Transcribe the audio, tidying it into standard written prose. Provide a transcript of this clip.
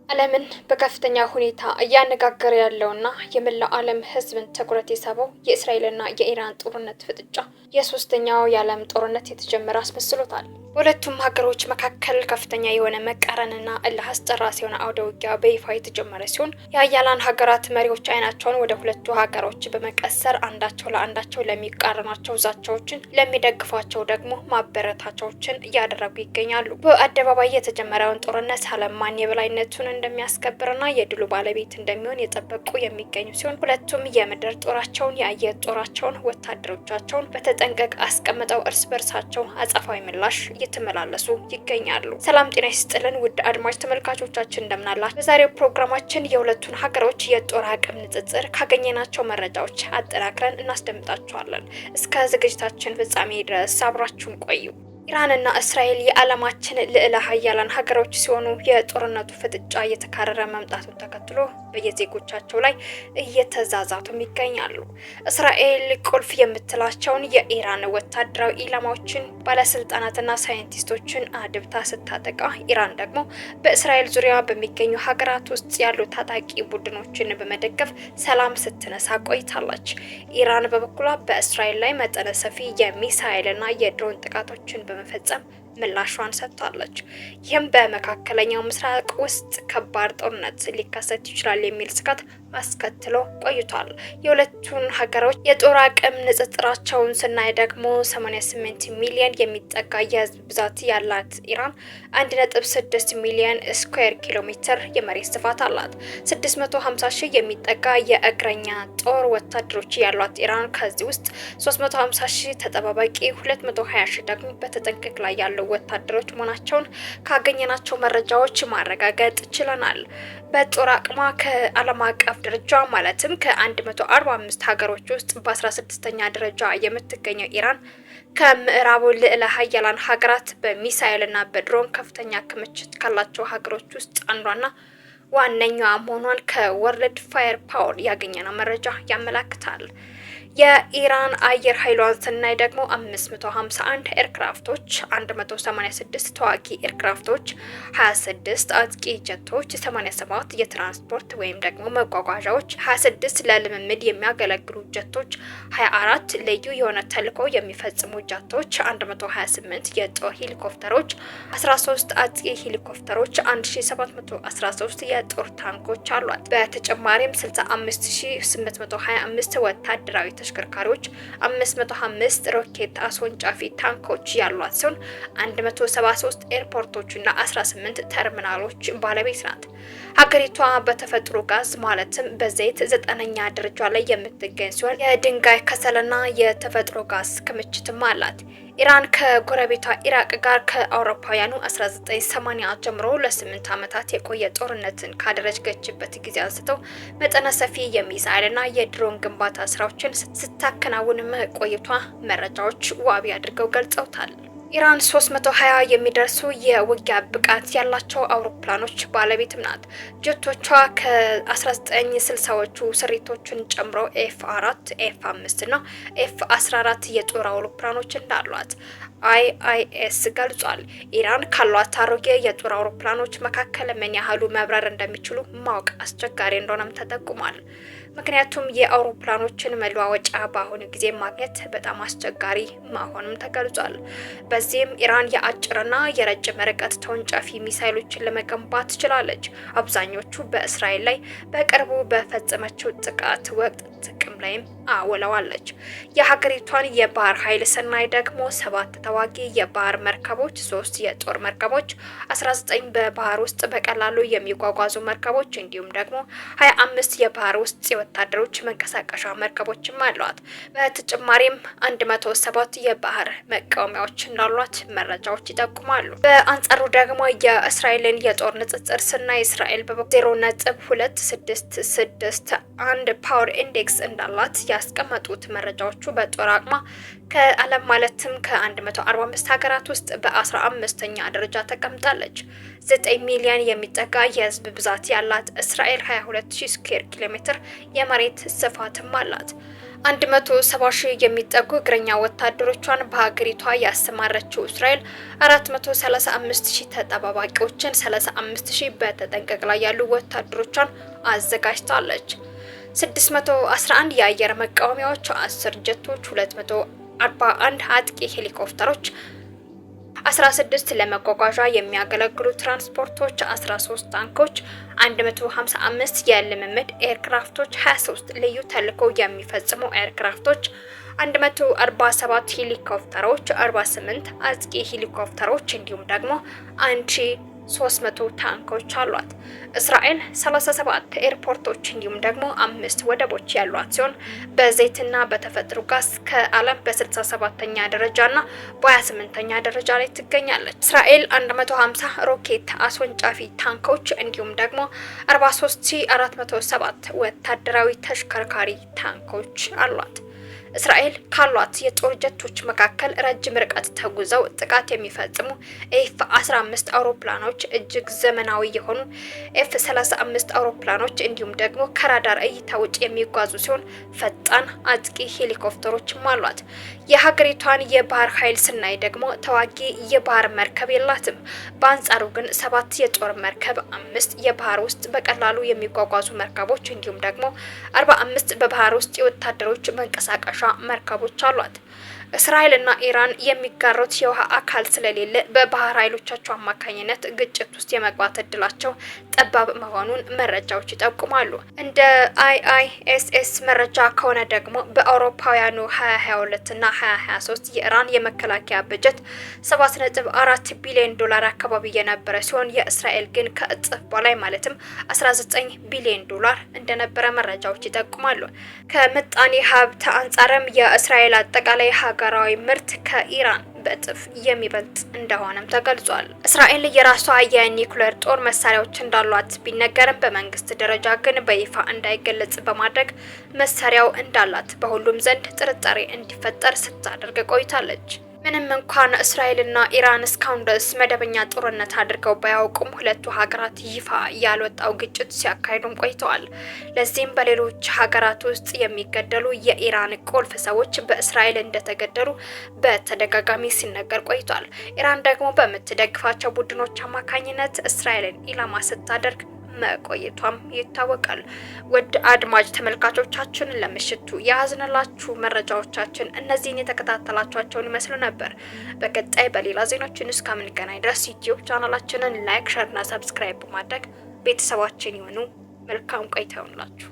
ዓለምን በከፍተኛ ሁኔታ እያነጋገረ ያለውና የመላው ዓለም ሕዝብን ትኩረት የሳበው የእስራኤልና የኢራን ጦርነት ፍጥጫ የሶስተኛው የዓለም ጦርነት የተጀመረ አስመስሎታል። በሁለቱም ሀገሮች መካከል ከፍተኛ የሆነ መቃረንና እልህ አስጨራሽ የሆነ አውደ ውጊያ በይፋ የተጀመረ ሲሆን የሀያላን ሀገራት መሪዎች አይናቸውን ወደ ሁለቱ ሀገሮች በመቀሰር አንዳቸው ለአንዳቸው ለሚቃረኗቸው ዛቻዎችን፣ ለሚደግፏቸው ደግሞ ማበረታቻዎችን እያደረጉ ይገኛሉ። በአደባባይ የተጀመረውን ጦርነት ዓለም ማን የበላይነቱን እንደሚያስከብርና የድሉ ባለቤት እንደሚሆን የጠበቁ የሚገኙ ሲሆን ሁለቱም የምድር ጦራቸውን፣ የአየር ጦራቸውን፣ ወታደሮቻቸውን በተጠንቀቅ አስቀምጠው እርስ በርሳቸው አጸፋዊ ምላሽ እየተመላለሱ ይገኛሉ። ሰላም ጤና ይስጥልን ውድ አድማጭ ተመልካቾቻችን እንደምናላችሁ። በዛሬው ፕሮግራማችን የሁለቱን ሀገሮች የጦር አቅም ንጽጽር ካገኘናቸው መረጃዎች አጠናክረን እናስደምጣችኋለን። እስከ ዝግጅታችን ፍጻሜ ድረስ አብራችሁን ቆዩ። ኢራንና እስራኤል የዓለማችን ልዕለ ሀያላን ሀገሮች ሲሆኑ የጦርነቱ ፍጥጫ እየተካረረ መምጣቱን ተከትሎ በየዜጎቻቸው ላይ እየተዛዛቱም ይገኛሉ። እስራኤል ቁልፍ የምትላቸውን የኢራን ወታደራዊ ኢላማዎችን፣ ባለስልጣናትና ሳይንቲስቶችን አድብታ ስታጠቃ፣ ኢራን ደግሞ በእስራኤል ዙሪያ በሚገኙ ሀገራት ውስጥ ያሉ ታጣቂ ቡድኖችን በመደገፍ ሰላም ስትነሳ ቆይታለች። ኢራን በበኩሏ በእስራኤል ላይ መጠነ ሰፊ የሚሳኤልና የድሮን ጥቃቶችን በመፈጸም ምላሿን ሰጥታለች። ይህም በመካከለኛው ምስራቅ ውስጥ ከባድ ጦርነት ሊከሰት ይችላል የሚል ስጋት አስከትሎ ቆይቷል። የሁለቱን ሀገሮች የጦር አቅም ንጽጽራቸውን ስናይ ደግሞ 88 ሚሊዮን የሚጠጋ የህዝብ ብዛት ያላት ኢራን 1.6 ሚሊዮን ስኩዌር ኪሎ ሜትር የመሬት ስፋት አላት። 650 ሺህ የሚጠጋ የእግረኛ ጦር ወታደሮች ያሏት ኢራን ከዚህ ውስጥ 350 ሺህ ተጠባባቂ፣ 220 ሺህ ደግሞ በተጠንቀቅ ላይ ያለው ወታደሮች መሆናቸውን ካገኘናቸው መረጃዎች ማረጋገጥ ችለናል። በጦር አቅሟ ከዓለም አቀፍ ደረጃ ማለትም ከ145 ሀገሮች ውስጥ በ16ኛ ደረጃ የምትገኘው ኢራን ከምዕራቡ ልዕለ ሀያላን ሀገራት በሚሳኤልና በድሮን ከፍተኛ ክምችት ካላቸው ሀገሮች ውስጥ አንዷና ዋነኛዋ መሆኗን ከወርልድ ፋየር ፓወር ያገኘነው መረጃ ያመላክታል። የኢራን አየር ኃይሏን ስናይ ደግሞ 551 ኤርክራፍቶች፣ 186 ተዋጊ ኤርክራፍቶች፣ 26 አጥቂ ጀቶች፣ 87 የትራንስፖርት ወይም ደግሞ መጓጓዣዎች፣ 26 ለልምምድ የሚያገለግሉ ጀቶች፣ 24 ልዩ የሆነ ተልዕኮ የሚፈጽሙ ጀቶች፣ 128 የጦር ሄሊኮፕተሮች፣ 13 አጥቂ ሄሊኮፕተሮች፣ 1713 የጦር ታንኮች አሏት። በተጨማሪም 65825 ወታደራዊ ተሽከርካሪዎች፣ 505 ሮኬት አስወንጫፊ ታንኮች ያሏት ሲሆን 173 ኤርፖርቶች እና 18 ተርሚናሎች ባለቤት ናት። ሀገሪቷ በተፈጥሮ ጋዝ ማለትም በዘይት 9ኛ ደረጃ ላይ የምትገኝ ሲሆን የድንጋይ ከሰልና የተፈጥሮ ጋዝ ክምችትም አላት። ኢራን ከጎረቤቷ ኢራቅ ጋር ከአውሮፓውያኑ 1980 ጀምሮ ለ8 ዓመታት የቆየ ጦርነትን ካደረገችበት ጊዜ አንስተው መጠነ ሰፊ የሚሳኤልና የድሮን ግንባታ ስራዎችን ስታከናውን መቆየቷ መረጃዎች ዋቢ አድርገው ገልጸውታል። ኢራን 320 የሚደርሱ የውጊያ ብቃት ያላቸው አውሮፕላኖች ባለቤትም ናት። ጀቶቿ ከ1960ዎቹ ስሪቶችን ጨምሮ ኤፍ4፣ ኤፍ5 እና ኤፍ14 የጦር አውሮፕላኖች እንዳሏት አይአይኤስ ገልጿል። ኢራን ካሏት አሮጌ የጦር አውሮፕላኖች መካከል ምን ያህሉ መብረር እንደሚችሉ ማወቅ አስቸጋሪ እንደሆነም ተጠቁሟል። ምክንያቱም የአውሮፕላኖችን መለዋወጫ በአሁኑ ጊዜ ማግኘት በጣም አስቸጋሪ መሆኑም ተገልጿል። በዚህም ኢራን የአጭርና የረጅም ርቀት ተወንጫፊ ሚሳይሎችን ለመገንባት ትችላለች። አብዛኞቹ በእስራኤል ላይ በቅርቡ በፈጸመችው ጥቃት ወቅት ጥቅም ላይም አውለዋለች። የሀገሪቷን የባህር ኃይል ስናይ ደግሞ 7 ተዋጊ የባህር መርከቦች፣ 3 የጦር መርከቦች፣ 19 በባህር ውስጥ በቀላሉ የሚጓጓዙ መርከቦች እንዲሁም ደግሞ 25 የባህር ውስጥ የወታደሮች መንቀሳቀሻ መርከቦችም አሏት። በተጨማሪም 107 የባህር መቃወሚያዎች እንዳሏት መረጃዎች ይጠቁማሉ። በአንጻሩ ደግሞ የእስራኤልን የጦር ንጽጽር ስናይ እስራኤል በ0.2661 ፓወር ኢንዴክስ እንዳላት ያስቀመጡት መረጃዎቹ በጦር አቅሟ ከዓለም ማለትም ከ145 ሀገራት ውስጥ በ15ኛ ደረጃ ተቀምጣለች። 9 ሚሊዮን የሚጠጋ የህዝብ ብዛት ያላት እስራኤል 22000 ስኩዌር ኪሎ ሜትር የመሬት ስፋትም አላት። 170 ሺህ የሚጠጉ እግረኛ ወታደሮቿን በሀገሪቷ ያሰማረችው እስራኤል 435 ሺህ ተጠባባቂዎችን፣ 35 ሺህ በተጠንቀቅ ላይ ያሉ ወታደሮቿን አዘጋጅታለች። 611 የአየር መቃወሚያዎች፣ 10 ጀቶች፣ 241 አጥቂ ሄሊኮፕተሮች፣ 16 ለመጓጓዣ የሚያገለግሉ ትራንስፖርቶች፣ 13 ታንኮች፣ 155 የልምምድ ኤርክራፍቶች፣ 23 ልዩ ተልዕኮ የሚፈጽሙ ኤርክራፍቶች፣ 147 ሄሊኮፕተሮች፣ 48 አጥቂ ሄሊኮፕተሮች እንዲሁም ደግሞ 1300 ታንኮች አሏት። እስራኤል 37 ኤርፖርቶች እንዲሁም ደግሞ 5 ወደቦች ያሏት ሲሆን በዘይትና በተፈጥሮ ጋዝ ከዓለም በ67ኛ ደረጃና በ28ኛ ደረጃ ላይ ትገኛለች። እስራኤል 150 ሮኬት አስወንጫፊ ታንኮች እንዲሁም ደግሞ 43407 ወታደራዊ ተሽከርካሪ ታንኮች አሏት። እስራኤል ካሏት የጦር ጀቶች መካከል ረጅም ርቀት ተጉዘው ጥቃት የሚፈጽሙ ኤፍ-15 አውሮፕላኖች፣ እጅግ ዘመናዊ የሆኑ ኤፍ-35 አውሮፕላኖች እንዲሁም ደግሞ ከራዳር እይታ ውጭ የሚጓዙ ሲሆን ፈጣን አጥቂ ሄሊኮፕተሮችም አሏት። የሀገሪቷን የባህር ኃይል ስናይ ደግሞ ተዋጊ የባህር መርከብ የላትም። በአንጻሩ ግን 7 የጦር መርከብ፣ 5 የባህር ውስጥ በቀላሉ የሚጓጓዙ መርከቦች እንዲሁም ደግሞ 45 በባህር ውስጥ የወታደሮች መንቀሳቀሻ መርከቦች አሏት። እስራኤልና ኢራን የሚጋሩት የውሃ አካል ስለሌለ በባህር ኃይሎቻቸው አማካኝነት ግጭት ውስጥ የመግባት እድላቸው ጠባብ መሆኑን መረጃዎች ይጠቁማሉ። እንደ IISS መረጃ ከሆነ ደግሞ በአውሮፓውያኑ 2022 እና 2023 የኢራን የመከላከያ በጀት 7.4 ቢሊዮን ዶላር አካባቢ የነበረ ሲሆን የእስራኤል ግን ከእጥፍ በላይ ማለትም 19 ቢሊዮን ዶላር እንደነበረ መረጃዎች ይጠቁማሉ። ከምጣኔ ሀብት አንጻርም የእስራኤል አጠቃላይ ሀገራዊ ምርት ከኢራን በእጥፍ የሚበልጥ እንደሆነም ተገልጿል። እስራኤል የራሷ የኒውክሌር ጦር መሳሪያዎች እንዳሏት ቢነገርም በመንግስት ደረጃ ግን በይፋ እንዳይገለጽ በማድረግ መሳሪያው እንዳላት በሁሉም ዘንድ ጥርጣሬ እንዲፈጠር ስታደርግ ቆይታለች። ምንም እንኳን እስራኤልና ኢራን እስካሁን ድረስ መደበኛ ጦርነት አድርገው ባያውቁም ሁለቱ ሀገራት ይፋ ያልወጣው ግጭት ሲያካሂዱም ቆይተዋል። ለዚህም በሌሎች ሀገራት ውስጥ የሚገደሉ የኢራን ቁልፍ ሰዎች በእስራኤል እንደተገደሉ በተደጋጋሚ ሲነገር ቆይቷል። ኢራን ደግሞ በምትደግፋቸው ቡድኖች አማካኝነት እስራኤልን ኢላማ ስታደርግ መቆየቷም ይታወቃል። ውድ አድማጭ ተመልካቾቻችን ለምሽቱ ያዝነላችሁ መረጃዎቻችን እነዚህን የተከታተላችኋቸውን ይመስሉ ነበር። በቀጣይ በሌላ ዜናችን እስከምንገናኝ ድረስ ዩቲዩብ ቻናላችንን ላይክ፣ ሼር እና ሰብስክራይብ በማድረግ ቤተሰባችን ይሁኑ። መልካም ቆይታ ይሁንላችሁ።